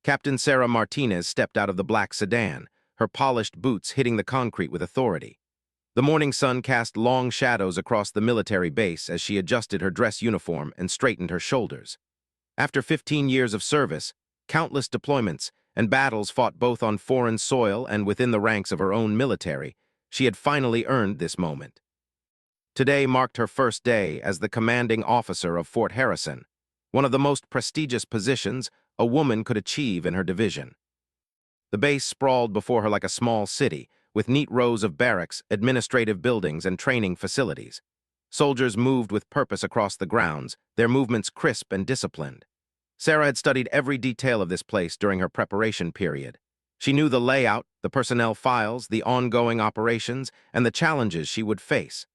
Captain Sarah Martinez stepped out of the black sedan, her polished boots hitting the concrete with authority. The morning sun cast long shadows across the military base as she adjusted her dress uniform and straightened her shoulders. After 15 years of service, countless deployments, and battles fought both on foreign soil and within the ranks of her own military, she had finally earned this moment. Today marked her first day as the commanding officer of Fort Harrison, one of the most prestigious positions a woman could achieve in her division. The base sprawled before her like a small city, with neat rows of barracks, administrative buildings, and training facilities. Soldiers moved with purpose across the grounds, their movements crisp and disciplined. Sarah had studied every detail of this place during her preparation period. She knew the layout, the personnel files, the ongoing operations, and the challenges she would face.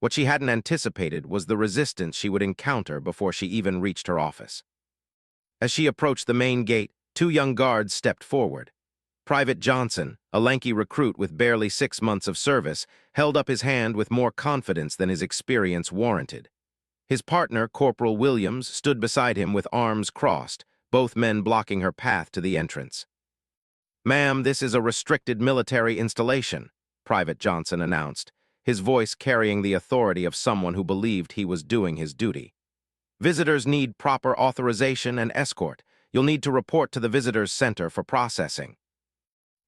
What she hadn't anticipated was the resistance she would encounter before she even reached her office. As she approached the main gate, two young guards stepped forward. Private Johnson, a lanky recruit with barely 6 months of service, held up his hand with more confidence than his experience warranted. His partner, Corporal Williams, stood beside him with arms crossed, both men blocking her path to the entrance. "Ma'am, this is a restricted military installation," Private Johnson announced, his voice carrying the authority of someone who believed he was doing his duty. "Visitors need proper authorization and escort. You'll need to report to the Visitors Center for processing."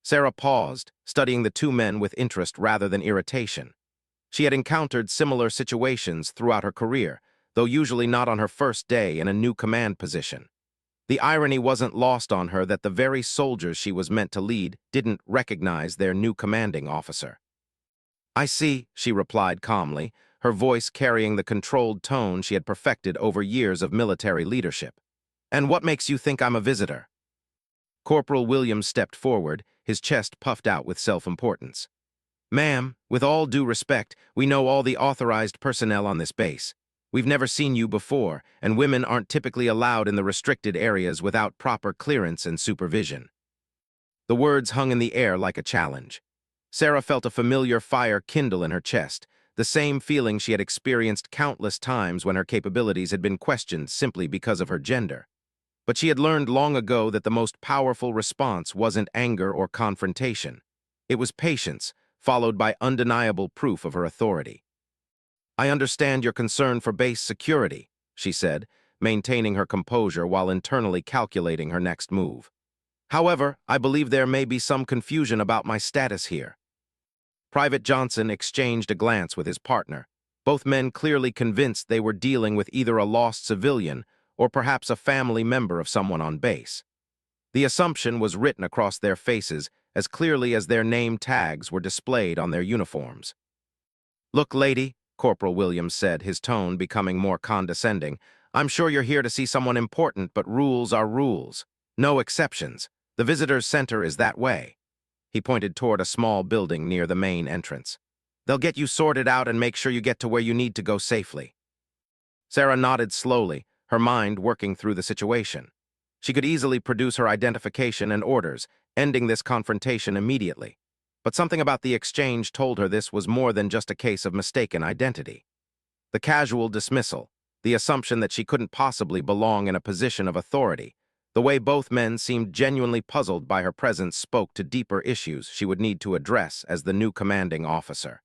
Sarah paused, studying the two men with interest rather than irritation. She had encountered similar situations throughout her career, though usually not on her first day in a new command position. The irony wasn't lost on her that the very soldiers she was meant to lead didn't recognize their new commanding officer. "I see," she replied calmly, her voice carrying the controlled tone she had perfected over years of military leadership. "And what makes you think I'm a visitor?" Corporal Williams stepped forward, his chest puffed out with self-importance. "Ma'am, with all due respect, we know all the authorized personnel on this base. We've never seen you before, and women aren't typically allowed in the restricted areas without proper clearance and supervision." The words hung in the air like a challenge. Sarah felt a familiar fire kindle in her chest, the same feeling she had experienced countless times when her capabilities had been questioned simply because of her gender. But she had learned long ago that the most powerful response wasn't anger or confrontation. It was patience, followed by undeniable proof of her authority. "I understand your concern for base security," she said, maintaining her composure while internally calculating her next move. "However, I believe there may be some confusion about my status here." Private Johnson exchanged a glance with his partner, both men clearly convinced they were dealing with either a lost civilian or perhaps a family member of someone on base. The assumption was written across their faces as clearly as their name tags were displayed on their uniforms. "Look, lady," Corporal Williams said, his tone becoming more condescending, "I'm sure you're here to see someone important, but rules are rules. No exceptions. The Visitors Center is that way." He pointed toward a small building near the main entrance. "They'll get you sorted out and make sure you get to where you need to go safely." Sarah nodded slowly, her mind working through the situation. She could easily produce her identification and orders, ending this confrontation immediately. But something about the exchange told her this was more than just a case of mistaken identity. The casual dismissal, the assumption that she couldn't possibly belong in a position of authority, the way both men seemed genuinely puzzled by her presence spoke to deeper issues she would need to address as the new commanding officer.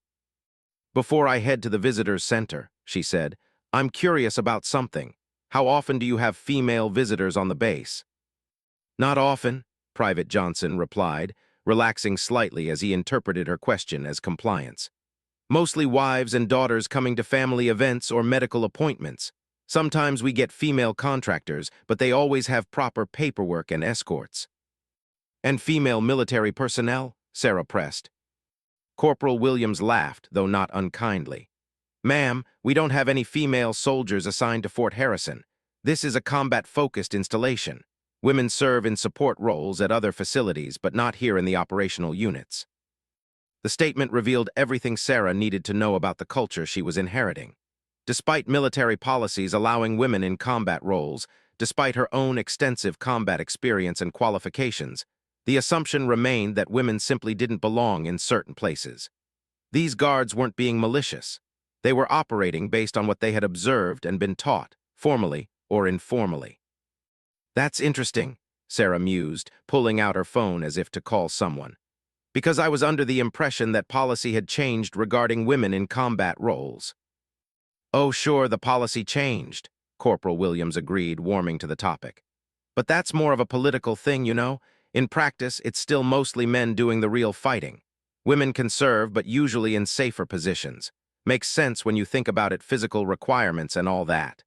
"Before I head to the Visitors Center," she said, "I'm curious about something. How often do you have female visitors on the base?" "Not often," Private Johnson replied, relaxing slightly as he interpreted her question as compliance. "Mostly wives and daughters coming to family events or medical appointments. Sometimes we get female contractors, but they always have proper paperwork and escorts." "And female military personnel?" Sarah pressed. Corporal Williams laughed, though not unkindly. "Ma'am, we don't have any female soldiers assigned to Fort Harrison. This is a combat-focused installation. Women serve in support roles at other facilities, but not here in the operational units." The statement revealed everything Sarah needed to know about the culture she was inheriting. Despite military policies allowing women in combat roles, despite her own extensive combat experience and qualifications, the assumption remained that women simply didn't belong in certain places. These guards weren't being malicious. They were operating based on what they had observed and been taught, formally or informally. "That's interesting," Sarah mused, pulling out her phone as if to call someone. Because I was under the impression that policy had changed regarding women in combat roles. Oh, sure, the policy changed, Corporal Williams agreed, warming to the topic. But that's more of a political thing, you know? In practice, it's still mostly men doing the real fighting. Women can serve, but usually in safer positions. Makes sense when you think about it, physical requirements and all that.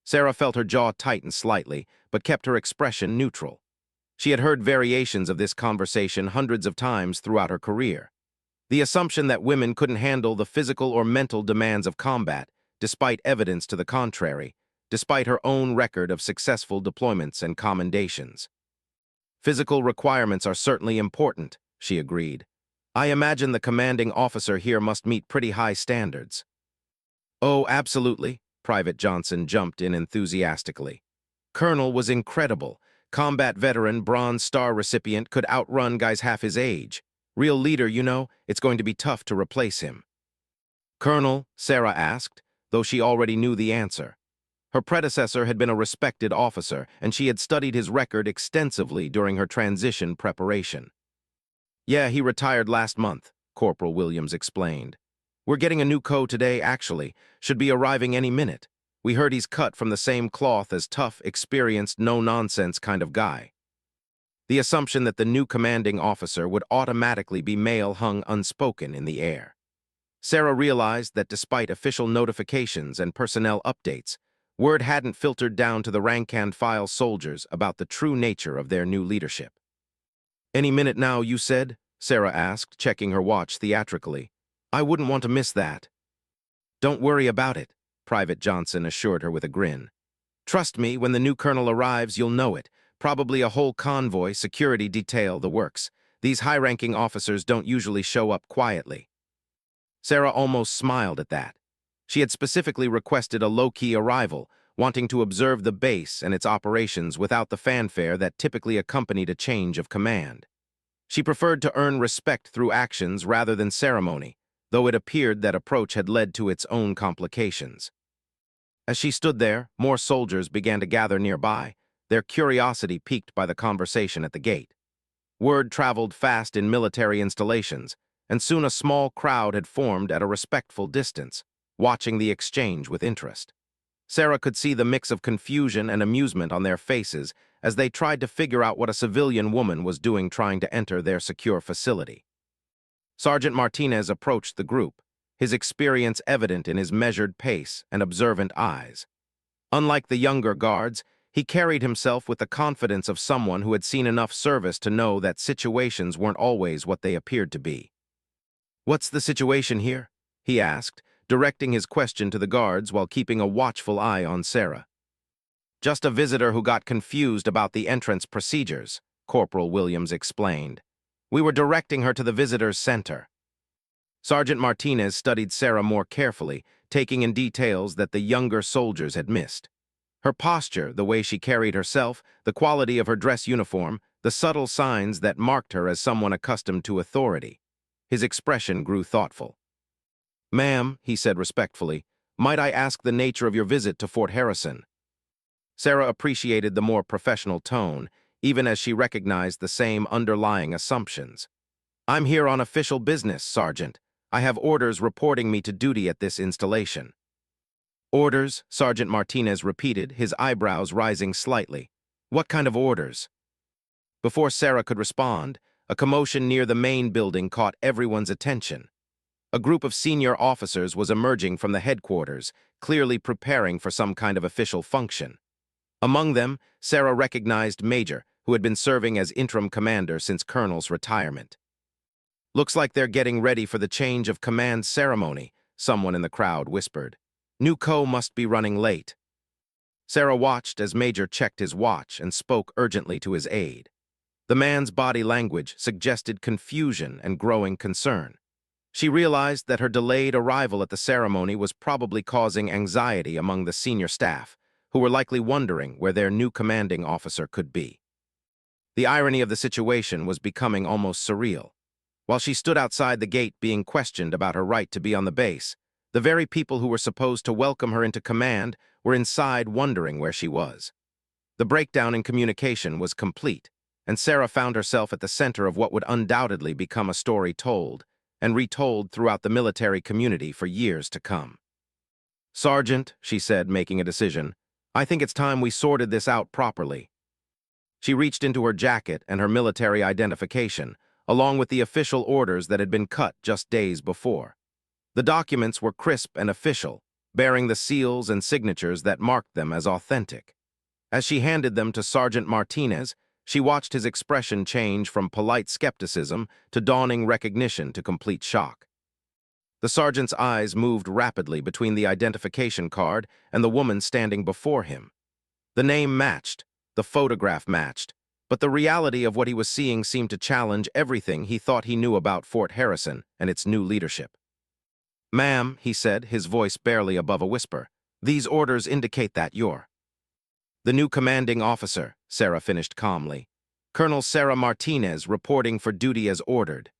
Sarah felt her jaw tighten slightly, but kept her expression neutral. She had heard variations of this conversation hundreds of times throughout her career. The assumption that women couldn't handle the physical or mental demands of combat, despite evidence to the contrary, despite her own record of successful deployments and commendations. Physical requirements are certainly important, she agreed. I imagine the commanding officer here must meet pretty high standards. Oh, absolutely, Private Johnson jumped in enthusiastically. Colonel was incredible. Combat veteran, Bronze Star recipient, could outrun guys half his age. Real leader, you know, it's going to be tough to replace him. Colonel, Sarah asked, though she already knew the answer. Her predecessor had been a respected officer, and she had studied his record extensively during her transition preparation. Yeah, he retired last month, Corporal Williams explained. We're getting a new co today, actually. Should be arriving any minute. We heard he's cut from the same cloth as tough, experienced, no-nonsense kind of guy. The assumption that the new commanding officer would automatically be male hung unspoken in the air. Sarah realized that despite official notifications and personnel updates, word hadn't filtered down to the rank-and-file soldiers about the true nature of their new leadership. Any minute now, you said? Sarah asked, checking her watch theatrically. I wouldn't want to miss that. Don't worry about it, Private Johnson assured her with a grin. Trust me, when the new colonel arrives, you'll know it. Probably a whole convoy, security detail, the works. These high-ranking officers don't usually show up quietly. Sarah almost smiled at that. She had specifically requested a low-key arrival, wanting to observe the base and its operations without the fanfare that typically accompanied a change of command. She preferred to earn respect through actions rather than ceremony, though it appeared that approach had led to its own complications. As she stood there, more soldiers began to gather nearby, their curiosity piqued by the conversation at the gate. Word traveled fast in military installations, and soon a small crowd had formed at a respectful distance, watching the exchange with interest. Sarah could see the mix of confusion and amusement on their faces as they tried to figure out what a civilian woman was doing trying to enter their secure facility. Sergeant Martinez approached the group, his experience evident in his measured pace and observant eyes. Unlike the younger guards, he carried himself with the confidence of someone who had seen enough service to know that situations weren't always what they appeared to be. What's the situation here? He asked, directing his question to the guards while keeping a watchful eye on Sarah. Just a visitor who got confused about the entrance procedures, Corporal Williams explained. We were directing her to the visitors' center. Sergeant Martinez studied Sarah more carefully, taking in details that the younger soldiers had missed. Her posture, the way she carried herself, the quality of her dress uniform, the subtle signs that marked her as someone accustomed to authority. His expression grew thoughtful. Ma'am, he said respectfully, might I ask the nature of your visit to Fort Harrison? Sarah appreciated the more professional tone, even as she recognized the same underlying assumptions. I'm here on official business, Sergeant. I have orders reporting me to duty at this installation. Orders, Sergeant Martinez repeated, his eyebrows rising slightly. What kind of orders? Before Sarah could respond, a commotion near the main building caught everyone's attention. A group of senior officers was emerging from the headquarters, clearly preparing for some kind of official function. Among them, Sarah recognized Major, who had been serving as interim commander since Colonel's retirement. Looks like they're getting ready for the change of command ceremony, someone in the crowd whispered. New co must be running late. Sarah watched as Major checked his watch and spoke urgently to his aide. The man's body language suggested confusion and growing concern. She realized that her delayed arrival at the ceremony was probably causing anxiety among the senior staff, who were likely wondering where their new commanding officer could be. The irony of the situation was becoming almost surreal. While she stood outside the gate being questioned about her right to be on the base, the very people who were supposed to welcome her into command were inside wondering where she was. The breakdown in communication was complete, and Sarah found herself at the center of what would undoubtedly become a story told and retold throughout the military community for years to come. "Sergeant," she said, making a decision, "I think it's time we sorted this out properly." She reached into her jacket and her military identification, along with the official orders that had been cut just days before. The documents were crisp and official, bearing the seals and signatures that marked them as authentic. As she handed them to Sergeant Martinez, she watched his expression change from polite skepticism to dawning recognition to complete shock. The sergeant's eyes moved rapidly between the identification card and the woman standing before him. The name matched, the photograph matched, but the reality of what he was seeing seemed to challenge everything he thought he knew about Fort Harrison and its new leadership. "Ma'am," he said, his voice barely above a whisper, "these orders indicate that you're..." "The new commanding officer," Sarah finished calmly. "Colonel Sarah Martinez reporting for duty as ordered."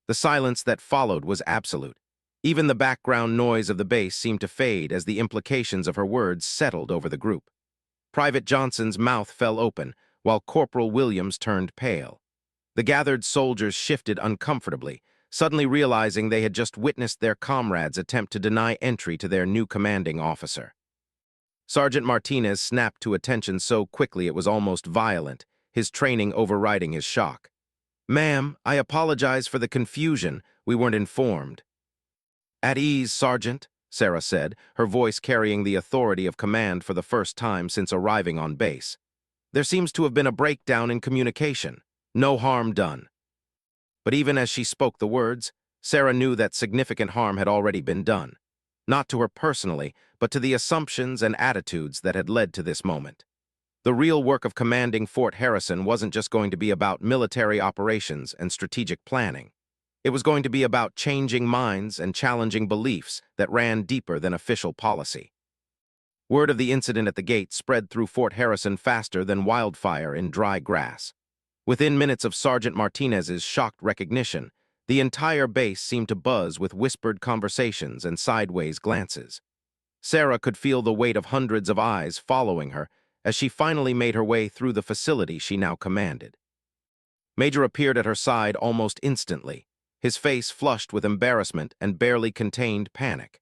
The silence that followed was absolute. Even the background noise of the base seemed to fade as the implications of her words settled over the group. Private Johnson's mouth fell open, while Corporal Williams turned pale. The gathered soldiers shifted uncomfortably, suddenly realizing they had just witnessed their comrades attempt to deny entry to their new commanding officer. Sergeant Martinez snapped to attention so quickly it was almost violent, his training overriding his shock. "Ma'am, I apologize for the confusion. We weren't informed." "At ease, Sergeant," Sarah said, her voice carrying the authority of command for the first time since arriving on base. "There seems to have been a breakdown in communication. No harm done." But even as she spoke the words, Sarah knew that significant harm had already been done. Not to her personally, but to the assumptions and attitudes that had led to this moment. The real work of commanding Fort Harrison wasn't just going to be about military operations and strategic planning. It was going to be about changing minds and challenging beliefs that ran deeper than official policy. Word of the incident at the gate spread through Fort Harrison faster than wildfire in dry grass. Within minutes of Sergeant Martinez's shocked recognition, the entire base seemed to buzz with whispered conversations and sideways glances. Sarah could feel the weight of hundreds of eyes following her as she finally made her way through the facility she now commanded. Major appeared at her side almost instantly, his face flushed with embarrassment and barely contained panic.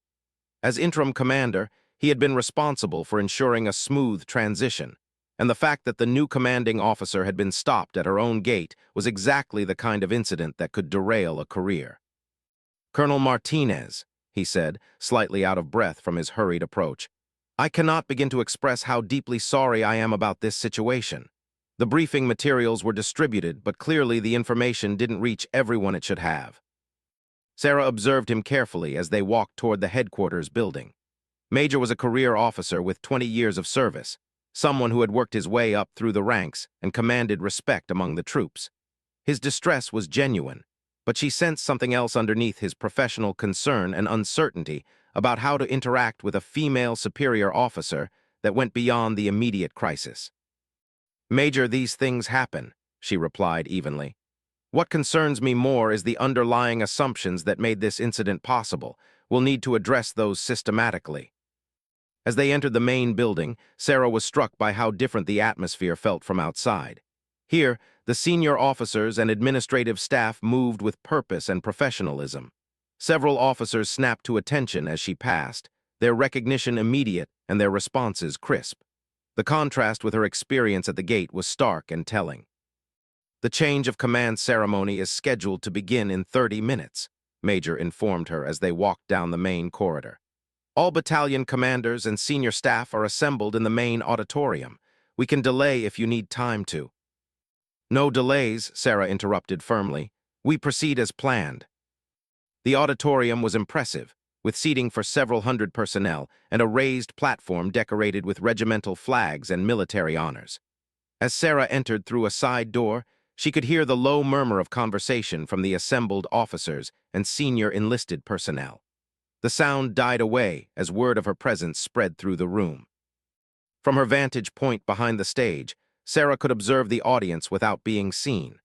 As interim commander, he had been responsible for ensuring a smooth transition, and the fact that the new commanding officer had been stopped at her own gate was exactly the kind of incident that could derail a career. "Colonel Martinez," he said, slightly out of breath from his hurried approach, "I cannot begin to express how deeply sorry I am about this situation. The briefing materials were distributed, but clearly the information didn't reach everyone it should have." Sarah observed him carefully as they walked toward the headquarters building. Major was a career officer with 20 years of service, someone who had worked his way up through the ranks and commanded respect among the troops. His distress was genuine, but she sensed something else underneath his professional concern and uncertainty about how to interact with a female superior officer that went beyond the immediate crisis. "Major, these things happen," she replied evenly. "What concerns me more is the underlying assumptions that made this incident possible. We'll need to address those systematically." As they entered the main building, Sarah was struck by how different the atmosphere felt from outside. Here, the senior officers and administrative staff moved with purpose and professionalism. Several officers snapped to attention as she passed, their recognition immediate and their responses crisp. The contrast with her experience at the gate was stark and telling. "The change of command ceremony is scheduled to begin in 30 minutes, Major informed her as they walked down the main corridor. "All battalion commanders and senior staff are assembled in the main auditorium. We can delay if you need time to." "No delays," Sarah interrupted firmly. "We proceed as planned." The auditorium was impressive, with seating for several hundred personnel and a raised platform decorated with regimental flags and military honors. As Sarah entered through a side door, she could hear the low murmur of conversation from the assembled officers and senior enlisted personnel. The sound died away as word of her presence spread through the room. From her vantage point behind the stage, Sarah could observe the audience without being seen.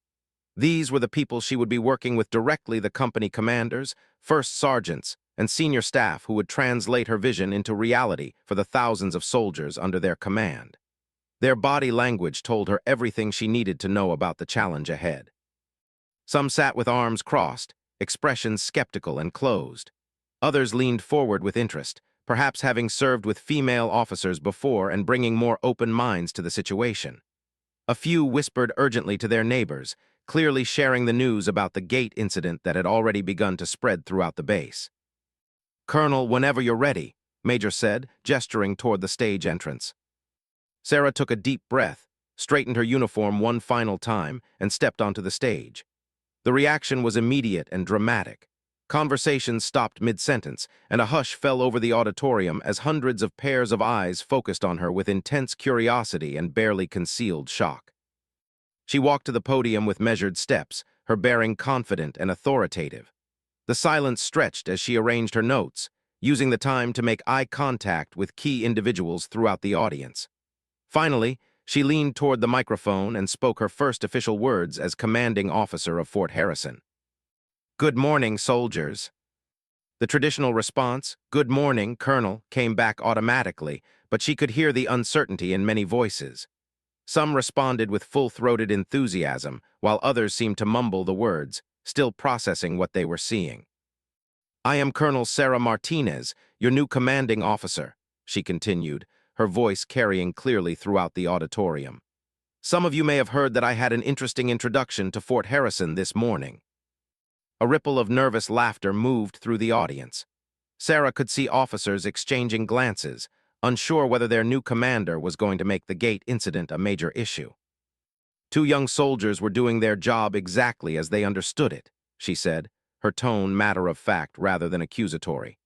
These were the people she would be working with directly: the company commanders, first sergeants, and senior staff who would translate her vision into reality for the thousands of soldiers under their command. Their body language told her everything she needed to know about the challenge ahead. Some sat with arms crossed, expressions skeptical and closed. Others leaned forward with interest, perhaps having served with female officers before and bringing more open minds to the situation. A few whispered urgently to their neighbors, clearly sharing the news about the gate incident that had already begun to spread throughout the base. "Colonel, whenever you're ready," Major said, gesturing toward the stage entrance. Sarah took a deep breath, straightened her uniform one final time, and stepped onto the stage. The reaction was immediate and dramatic. Conversations stopped mid-sentence, and a hush fell over the auditorium as hundreds of pairs of eyes focused on her with intense curiosity and barely concealed shock. She walked to the podium with measured steps, her bearing confident and authoritative. The silence stretched as she arranged her notes, using the time to make eye contact with key individuals throughout the audience. Finally, she leaned toward the microphone and spoke her first official words as commanding officer of Fort Harrison. "Good morning, soldiers." The traditional response, "Good morning, Colonel," came back automatically, but she could hear the uncertainty in many voices. Some responded with full-throated enthusiasm, while others seemed to mumble the words, still processing what they were seeing. "I am Colonel Sarah Martinez, your new commanding officer," she continued, her voice carrying clearly throughout the auditorium. "Some of you may have heard that I had an interesting introduction to Fort Harrison this morning." A ripple of nervous laughter moved through the audience. Sarah could see officers exchanging glances, unsure whether their new commander was going to make the gate incident a major issue. "Two young soldiers were doing their job exactly as they understood it," she said, her tone matter-of-fact rather than accusatory.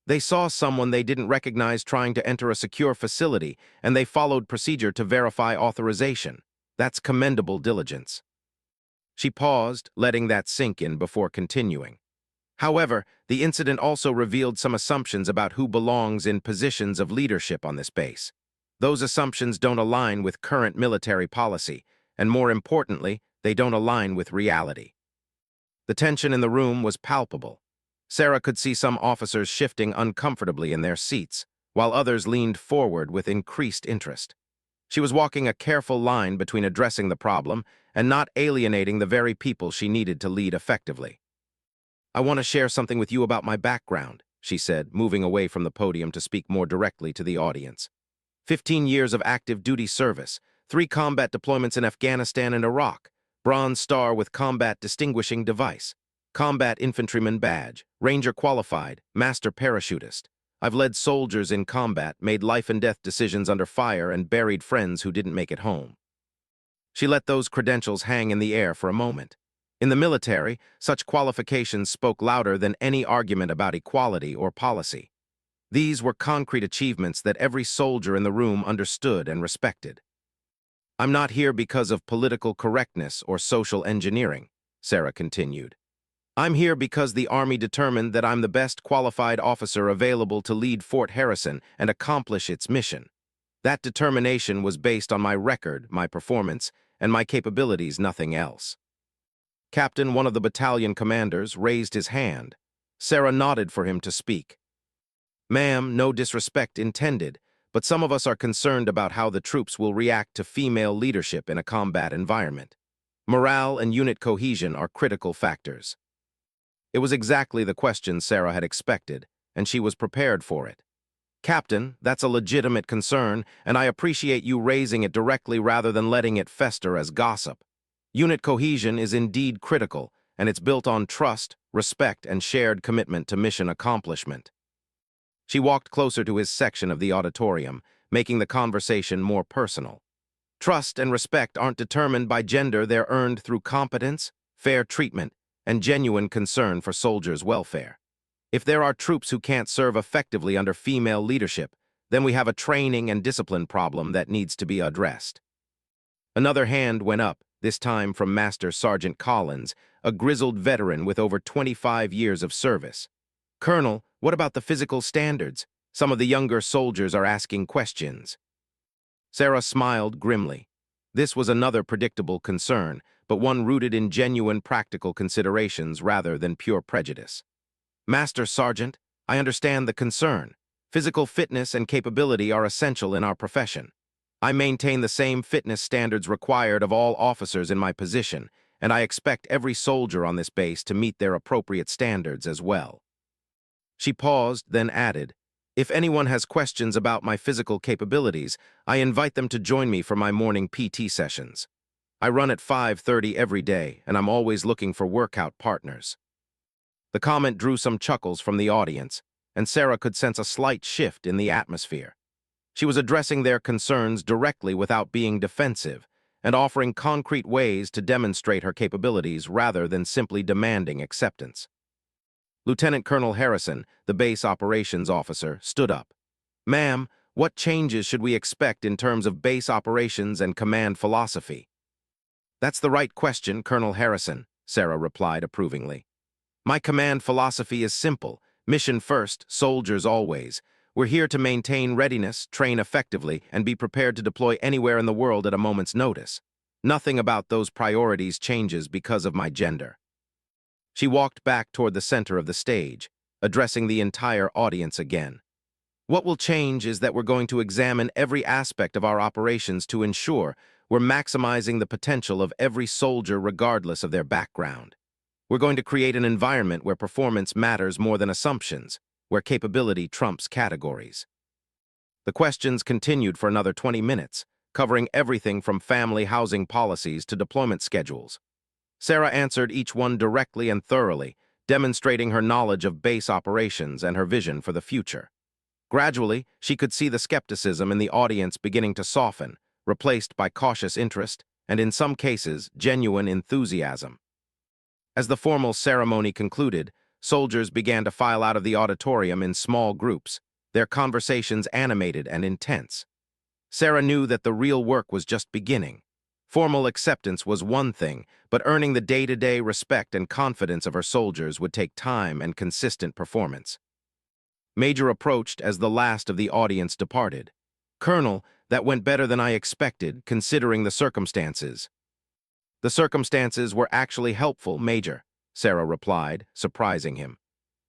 "They saw someone they didn't recognize trying to enter a secure facility, and they followed procedure to verify authorization. That's commendable diligence." She paused, letting that sink in before continuing. "However, the incident also revealed some assumptions about who belongs in positions of leadership on this base. Those assumptions don't align with current military policy, and more importantly, they don't align with reality." The tension in the room was palpable. Sarah could see some officers shifting uncomfortably in their seats, while others leaned forward with increased interest. She was walking a careful line between addressing the problem and not alienating the very people she needed to lead effectively. "I want to share something with you about my background," she said, moving away from the podium to speak more directly to the audience. 15 years of active duty service, 3 combat deployments in Afghanistan and Iraq, Bronze Star with Combat Distinguishing Device, Combat Infantryman Badge, Ranger Qualified, Master Parachutist. I've led soldiers in combat, made life-and-death decisions under fire, and buried friends who didn't make it home. She let those credentials hang in the air for a moment. In the military, such qualifications spoke louder than any argument about equality or policy. These were concrete achievements that every soldier in the room understood and respected. "I'm not here because of political correctness or social engineering," Sarah continued. "I'm here because the Army determined that I'm the best qualified officer available to lead Fort Harrison and accomplish its mission. That determination was based on my record, my performance, and my capabilities, nothing else." Captain, one of the battalion commanders, raised his hand. Sarah nodded for him to speak. "Ma'am, no disrespect intended, but some of us are concerned about how the troops will react to female leadership in a combat environment. Morale and unit cohesion are critical factors." It was exactly the question Sarah had expected, and she was prepared for it. "Captain, that's a legitimate concern, and I appreciate you raising it directly rather than letting it fester as gossip. Unit cohesion is indeed critical, and it's built on trust, respect, and shared commitment to mission accomplishment." She walked closer to his section of the auditorium, making the conversation more personal. "Trust and respect aren't determined by gender, they're earned through competence, fair treatment, and genuine concern for soldiers' welfare. If there are troops who can't serve effectively under female leadership, then we have a training and discipline problem that needs to be addressed." Another hand went up, this time from Master Sergeant Collins, a grizzled veteran with over 25 years of service. "Colonel, what about the physical standards? Some of the younger soldiers are asking questions." Sarah smiled grimly. This was another predictable concern, but one rooted in genuine practical considerations rather than pure prejudice. "Master Sergeant, I understand the concern. Physical fitness and capability are essential in our profession. I maintain the same fitness standards required of all officers in my position, and I expect every soldier on this base to meet their appropriate standards as well. She paused, then added, if anyone has questions about my physical capabilities, I invite them to join me for my morning PT sessions. I run at 5:30 every day, and I'm always looking for workout partners. The comment drew some chuckles from the audience, and Sarah could sense a slight shift in the atmosphere. She was addressing their concerns directly without being defensive, and offering concrete ways to demonstrate her capabilities rather than simply demanding acceptance. Lieutenant Colonel Harrison, the base operations officer, stood up. Ma'am, what changes should we expect in terms of base operations and command philosophy? That's the right question, Colonel Harrison, Sarah replied approvingly. My command philosophy is simple. Mission first, soldiers always. We're here to maintain readiness, train effectively, and be prepared to deploy anywhere in the world at a moment's notice. Nothing about those priorities changes because of my gender. She walked back toward the center of the stage, addressing the entire audience again. What will change is that we're going to examine every aspect of our operations to ensure we're maximizing the potential of every soldier regardless of their background. We're going to create an environment where performance matters more than assumptions, where capability trumps categories. The questions continued for another 20 minutes, covering everything from family housing policies to deployment schedules. Sarah answered each one directly and thoroughly, demonstrating her knowledge of base operations and her vision for the future. Gradually, she could see the skepticism in the audience beginning to soften, replaced by cautious interest and, in some cases, genuine enthusiasm. As the formal ceremony concluded, soldiers began to file out of the auditorium in small groups, their conversations animated and intense. Sarah knew that the real work was just beginning. Formal acceptance was one thing, but earning the day-to-day respect and confidence of her soldiers would take time and consistent performance. Major approached as the last of the audience departed. Colonel, that went better than I expected, considering the circumstances. The circumstances were actually helpful, Major, Sarah replied, surprising him.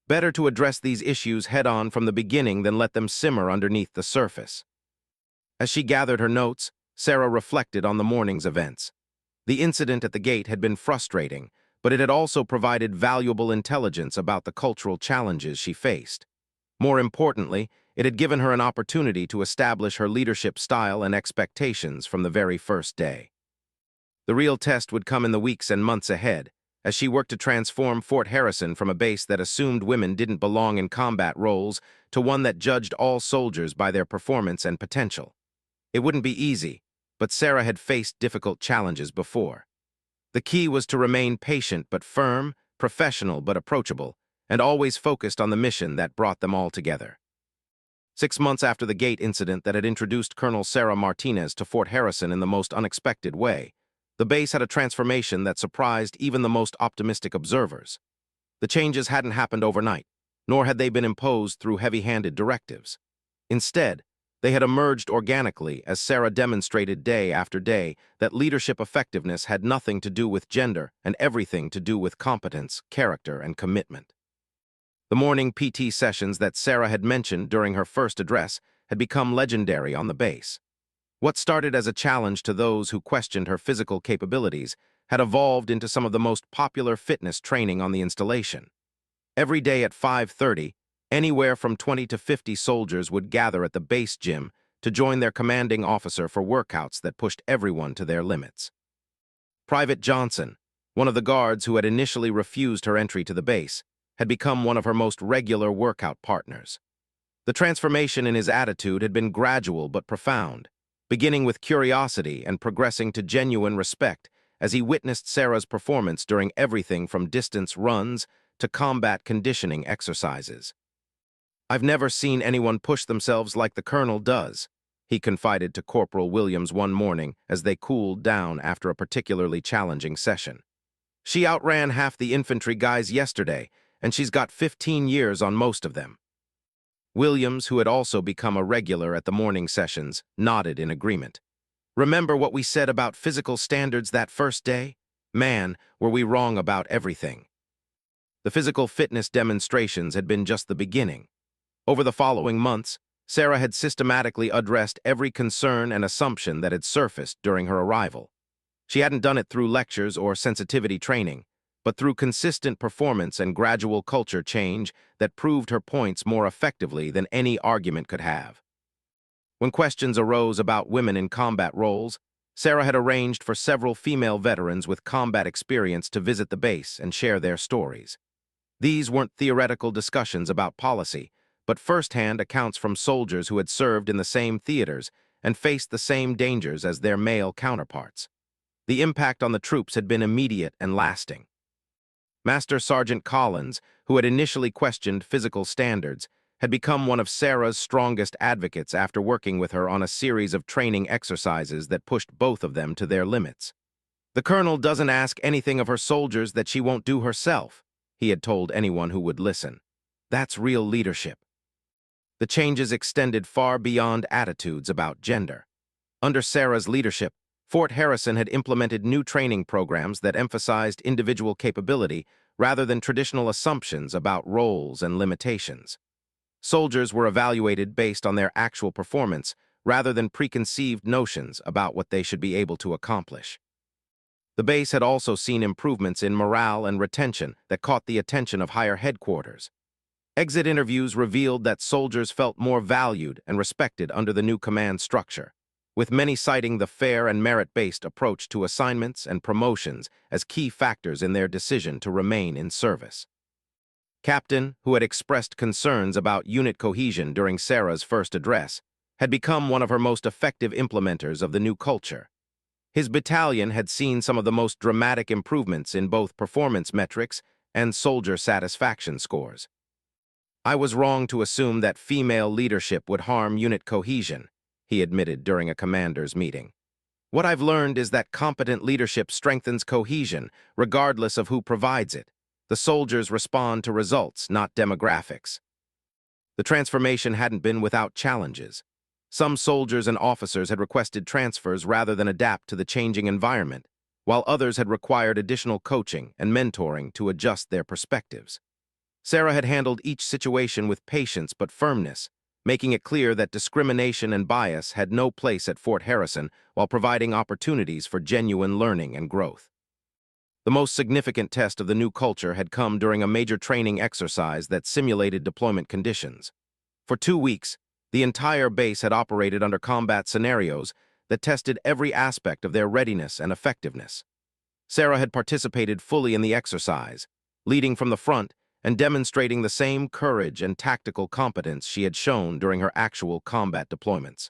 Better to address these issues head-on from the beginning than let them simmer underneath the surface. As she gathered her notes, Sarah reflected on the morning's events. The incident at the gate had been frustrating, but it had also provided valuable intelligence about the cultural challenges she faced. More importantly, it had given her an opportunity to establish her leadership style and expectations from the very first day. The real test would come in the weeks and months ahead, as she worked to transform Fort Harrison from a base that assumed women didn't belong in combat roles to one that judged all soldiers by their performance and potential. It wouldn't be easy, but Sarah had faced difficult challenges before. The key was to remain patient but firm, professional but approachable, and always focused on the mission that brought them all together. 6 months after the gate incident that had introduced Colonel Sarah Martinez to Fort Harrison in the most unexpected way, the base had a transformation that surprised even the most optimistic observers. The changes hadn't happened overnight, nor had they been imposed through heavy-handed directives. Instead, they had emerged organically as Sarah demonstrated day after day that leadership effectiveness had nothing to do with gender and everything to do with competence, character, and commitment. The morning PT sessions that Sarah had mentioned during her first address had become legendary on the base. What started as a challenge to those who questioned her physical capabilities had evolved into some of the most popular fitness training on the installation. Every day at 5:30, anywhere from 20 to 50 soldiers would gather at the base gym to join their commanding officer for workouts that pushed everyone to their limits. Private Johnson, one of the guards who had initially refused her entry to the base, had become one of her most regular workout partners. The transformation in his attitude had been gradual but profound, beginning with curiosity and progressing to genuine respect as he witnessed Sarah's performance during everything from distance runs to combat conditioning exercises. I've never seen anyone push themselves like the Colonel does, he confided to Corporal Williams one morning as they cooled down after a particularly challenging session. She outran half the infantry guys yesterday, and she's got 15 years on most of them. Williams, who had also become a regular at the morning sessions, nodded in agreement. Remember what we said about physical standards that first day? Man, were we wrong about everything. The physical fitness demonstrations had been just the beginning. Over the following months, Sarah had systematically addressed every concern and assumption that had surfaced during her arrival. She hadn't done it through lectures or sensitivity training, but through consistent performance and gradual culture change that proved her points more effectively than any argument could have. When questions arose about women in combat roles, Sarah had arranged for several female veterans with combat experience to visit the base and share their stories. These weren't theoretical discussions about policy, but first-hand accounts from soldiers who had served in the same theaters and faced the same dangers as their male counterparts. The impact on the troops had been immediate and lasting. Master Sergeant Collins, who had initially questioned physical standards, had become one of Sarah's strongest advocates after working with her on a series of training exercises that pushed both of them to their limits. "The colonel doesn't ask anything of her soldiers that she won't do herself," he had told anyone who would listen. "That's real leadership." The changes extended far beyond attitudes about gender. Under Sarah's leadership, Fort Harrison had implemented new training programs that emphasized individual capability rather than traditional assumptions about roles and limitations. Soldiers were evaluated based on their actual performance rather than preconceived notions about what they should be able to accomplish. The base had also seen improvements in morale and retention that caught the attention of higher headquarters. Exit interviews revealed that soldiers felt more valued and respected under the new command structure, with many citing the fair and merit-based approach to assignments and promotions as key factors in their decision to remain in service. Captain, who had expressed concerns about unit cohesion during Sarah's first address, had become one of her most effective implementers of the new culture. His battalion had seen some of the most dramatic improvements in both performance metrics and soldier satisfaction scores. "I was wrong to assume that female leadership would harm unit cohesion," he admitted during a commander's meeting. "What I've learned is that competent leadership strengthens cohesion, regardless of who provides it. The soldiers respond to results, not demographics." The transformation hadn't been without challenges. Some soldiers and officers had requested transfers rather than adapt to the changing environment, while others had required additional coaching and mentoring to adjust their perspectives. Sarah had handled each situation with patience but firmness, making it clear that discrimination and bias had no place at Fort Harrison while providing opportunities for genuine learning and growth. The most significant test of the new culture had come during a major training exercise that simulated deployment conditions. For 2 weeks, the entire base had operated under combat scenarios that tested every aspect of their readiness and effectiveness. Sarah had participated fully in the exercise, leading from the front and demonstrating the same courage and tactical competence she had shown during her actual combat deployments.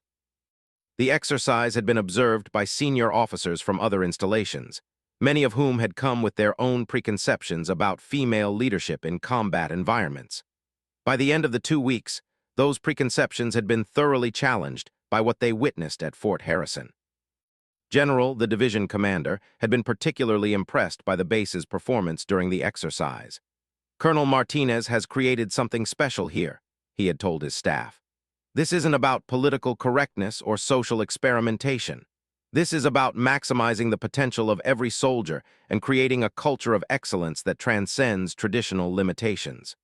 The exercise had been observed by senior officers from other installations, many of whom had come with their own preconceptions about female leadership in combat environments. By the end of the 2 weeks, those preconceptions had been thoroughly challenged by what they witnessed at Fort Harrison. General, the division commander, had been particularly impressed by the base's performance during the exercise. "Colonel Martinez has created something special here," he had told his staff. "This isn't about political correctness or social experimentation. This is about maximizing the potential of every soldier and creating a culture of excellence that transcends traditional limitations."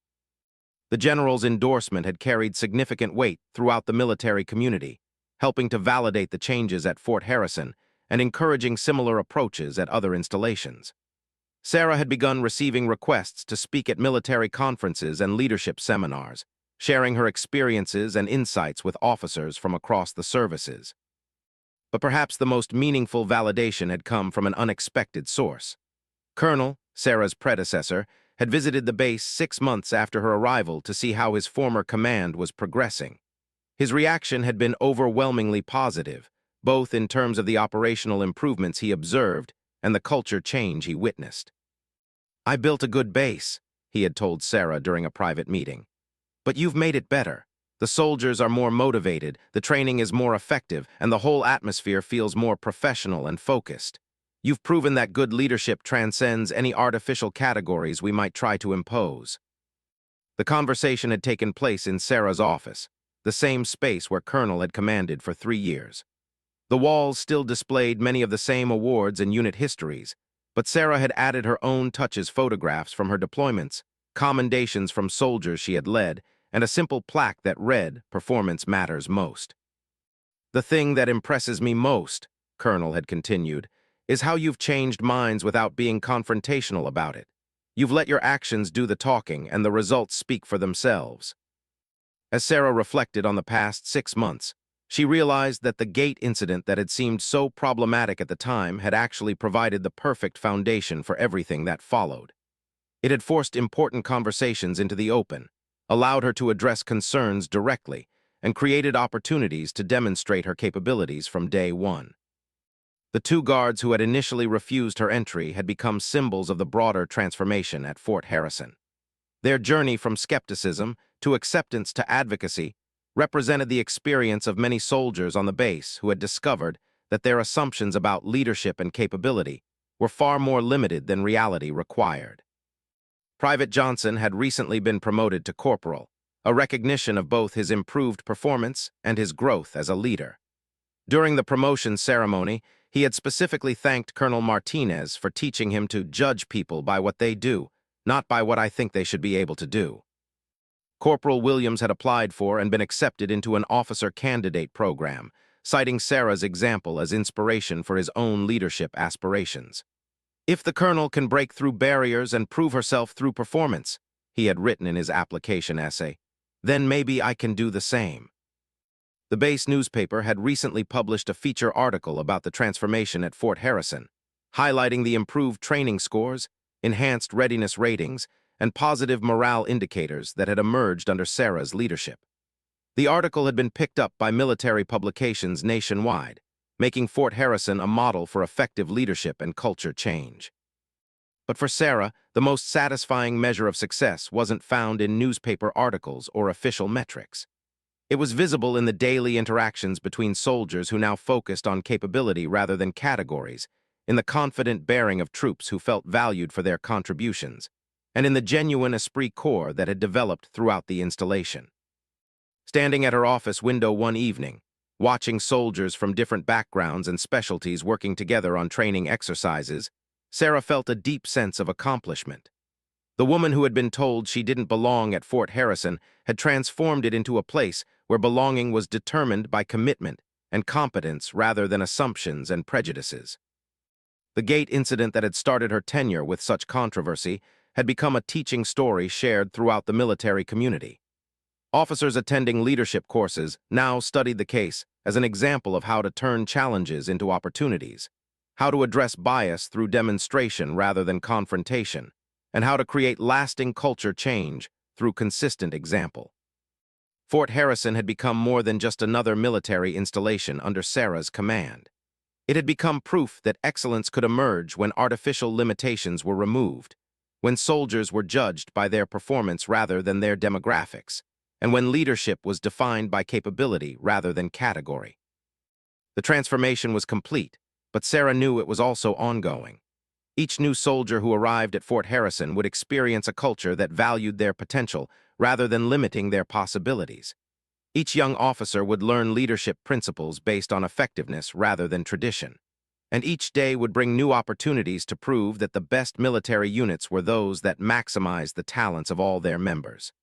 The general's endorsement had carried significant weight throughout the military community, helping to validate the changes at Fort Harrison and encouraging similar approaches at other installations. Sarah had begun receiving requests to speak at military conferences and leadership seminars, sharing her experiences and insights with officers from across the services. But perhaps the most meaningful validation had come from an unexpected source. Colonel, Sarah's predecessor, had visited the base 6 months after her arrival to see how his former command was progressing. His reaction had been overwhelmingly positive, both in terms of the operational improvements he observed and the culture change he witnessed. "I built a good base," he had told Sarah during a private meeting. "But you've made it better. The soldiers are more motivated, the training is more effective, and the whole atmosphere feels more professional and focused. You've proven that good leadership transcends any artificial categories we might try to impose." The conversation had taken place in Sarah's office, the same space where Colonel had commanded for 3 years. The walls still displayed many of the same awards and unit histories, but Sarah had added her own touches: photographs from her deployments, commendations from soldiers she had led, and a simple plaque that read, "Performance matters most." "The thing that impresses me most," Colonel had continued, "is how you've changed minds without being confrontational about it. You've let your actions do the talking, and the results speak for themselves." As Sarah reflected on the past 6 months, she realized that the gate incident that had seemed so problematic at the time had actually provided the perfect foundation for everything that followed. It had forced important conversations into the open, allowed her to address concerns directly, and created opportunities to demonstrate her capabilities from day one. The two guards who had initially refused her entry had become symbols of the broader transformation at Fort Harrison. Their journey from skepticism to acceptance to advocacy represented the experience of many soldiers on the base who had discovered that their assumptions about leadership and capability were far more limited than reality required. Private Johnson had recently been promoted to corporal, a recognition of both his improved performance and his growth as a leader. During the promotion ceremony, he had specifically thanked Colonel Martinez for teaching him to judge people by what they do, not by what I think they should be able to do. Corporal Williams had applied for and been accepted into an officer candidate program, citing Sarah's example as inspiration for his own leadership aspirations. "If the colonel can break through barriers and prove herself through performance," he had written in his application essay, "then maybe I can do the same." The base newspaper had recently published a feature article about the transformation at Fort Harrison, highlighting the improved training scores, enhanced readiness ratings, and positive morale indicators that had emerged under Sarah's leadership. The article had been picked up by military publications nationwide, making Fort Harrison a model for effective leadership and culture change. But for Sarah, the most satisfying measure of success wasn't found in newspaper articles or official metrics. It was visible in the daily interactions between soldiers who now focused on capability rather than categories, in the confident bearing of troops who felt valued for their contributions, and in the genuine esprit corps that had developed throughout the installation. Standing at her office window one evening, watching soldiers from different backgrounds and specialties working together on training exercises, Sarah felt a deep sense of accomplishment. The woman who had been told she didn't belong at Fort Harrison had transformed it into a place where belonging was determined by commitment and competence rather than assumptions and prejudices. The gate incident that had started her tenure with such controversy had become a teaching story shared throughout the military community. Officers attending leadership courses now studied the case as an example of how to turn challenges into opportunities, how to address bias through demonstration rather than confrontation, and how to create lasting culture change through consistent example. Fort Harrison had become more than just another military installation under Sarah's command. It had become proof that excellence could emerge when artificial limitations were removed, when soldiers were judged by their performance rather than their demographics, and when leadership was defined by capability rather than category. The transformation was complete, but Sarah knew it was also ongoing. Each new soldier who arrived at Fort Harrison would experience a culture that valued their potential rather than limiting their possibilities. Each young officer would learn leadership principles based on effectiveness rather than tradition. And each day would bring new opportunities to prove that the best military units were those that maximized the talents of all their members.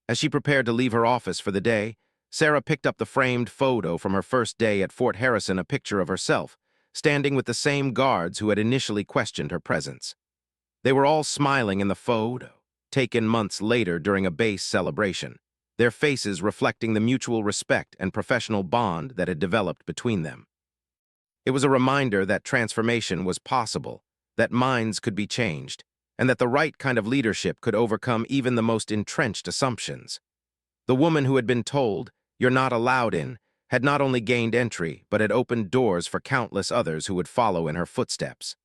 As she prepared to leave her office for the day, Sarah picked up the framed photo from her first day at Fort Harrison, a picture of herself, standing with the same guards who had initially questioned her presence. They were all smiling in the photo, taken months later during a base celebration, their faces reflecting the mutual respect and professional bond that had developed between them. It was a reminder that transformation was possible, that minds could be changed, and that the right kind of leadership could overcome even the most entrenched assumptions. The woman who had been told, "You're not allowed in," had not only gained entry, but had opened doors for countless others who would follow in her footsteps.